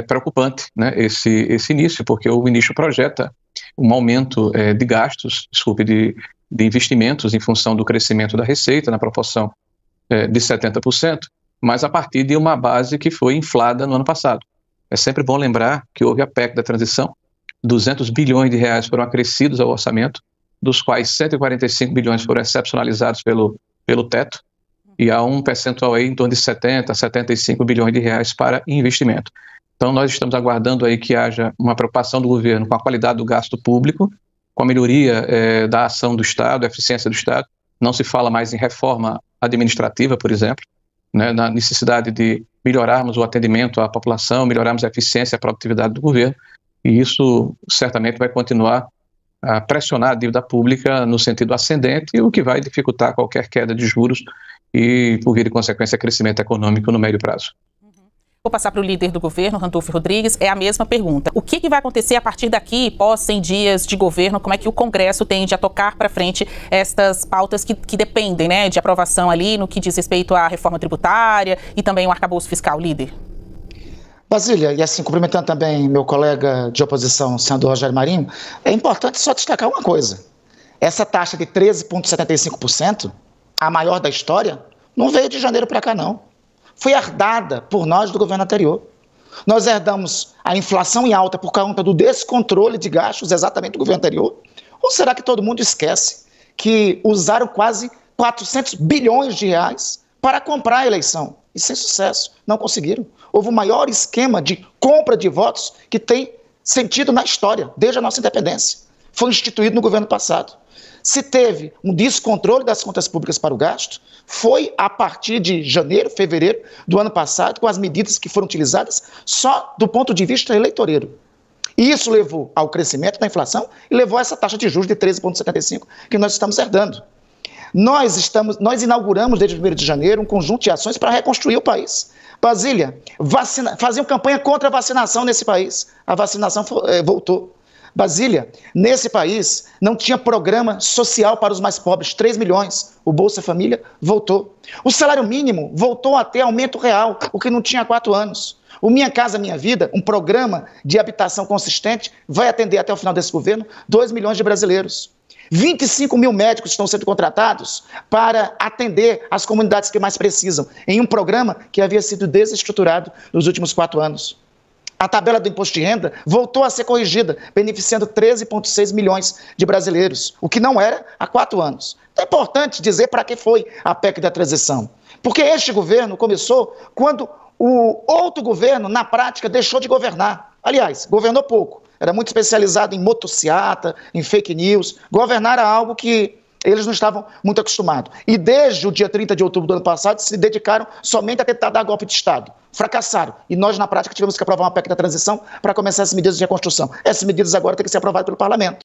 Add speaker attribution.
Speaker 1: preocupante, né, esse início, porque o ministro projeta um aumento de gastos, de investimentos em função do crescimento da receita na proporção de 70%, mas a partir de uma base que foi inflada no ano passado. É sempre bom lembrar que houve a PEC da transição, 200 bilhões de reais foram acrescidos ao orçamento, dos quais 145 bilhões foram excepcionalizados pelo teto, e há um percentual aí em torno de 70, 75 bilhões de reais para investimento. Então nós estamos aguardando aí que haja uma preocupação do governo com a qualidade do gasto público, com a melhoria da ação do Estado, a eficiência do Estado. Não se fala mais em reforma administrativa, por exemplo, né, na necessidade de melhorarmos o atendimento à população, melhorarmos a eficiência e a produtividade do governo, e isso certamente vai continuar a pressionar a dívida pública no sentido ascendente, o que vai dificultar qualquer queda de juros e, por via de consequência, crescimento econômico no médio prazo.
Speaker 2: Vou passar para o líder do governo, Randolfo Rodrigues, é a mesma pergunta. O que vai acontecer a partir daqui, pós 100 dias de governo? Como é que o Congresso tende a tocar para frente estas pautas que dependem, né, de aprovação ali no que diz respeito à reforma tributária e também o arcabouço fiscal, líder?
Speaker 3: Basília, e assim, cumprimentando também meu colega de oposição, senador Rogério Marinho, é importante só destacar uma coisa. Essa taxa de 13,75%, a maior da história, não veio de janeiro para cá, não. Foi herdada por nós do governo anterior. Nós herdamos a inflação em alta por conta do descontrole de gastos exatamente do governo anterior? Ou será que todo mundo esquece que usaram quase 400 bilhões de reais para comprar a eleição? E sem sucesso, não conseguiram. Houve o maior esquema de compra de votos que tem sentido na história, desde a nossa independência. Foi instituído no governo passado. Se teve um descontrole das contas públicas para o gasto, foi a partir de janeiro, fevereiro do ano passado, com as medidas que foram utilizadas só do ponto de vista eleitoreiro. E isso levou ao crescimento da inflação e levou a essa taxa de juros de 13,75% que nós estamos herdando. Nós inauguramos desde o 1º de janeiro um conjunto de ações para reconstruir o país. Basília, faziam campanha contra a vacinação nesse país. A vacinação voltou. Basília, nesse país não tinha programa social para os mais pobres, 3 milhões, o Bolsa Família voltou. O salário mínimo voltou a ter aumento real, o que não tinha há 4 anos. O Minha Casa Minha Vida, um programa de habitação consistente, vai atender até o final desse governo 2 milhões de brasileiros. 25 mil médicos estão sendo contratados para atender as comunidades que mais precisam, em um programa que havia sido desestruturado nos últimos 4 anos. A tabela do imposto de renda voltou a ser corrigida, beneficiando 13,6 milhões de brasileiros, o que não era há 4 anos. É importante dizer para que foi a PEC da transição. Porque este governo começou quando o outro governo, na prática, deixou de governar. Aliás, governou pouco. Era muito especializado em motociata, em fake news. Governar era algo que eles não estavam muito acostumados. E desde o dia 30 de outubro do ano passado, se dedicaram somente a tentar dar golpe de Estado. Fracassaram. E nós, na prática, tivemos que aprovar uma PEC da transição para começar essas medidas de reconstrução. Essas medidas agora têm que ser aprovadas pelo Parlamento.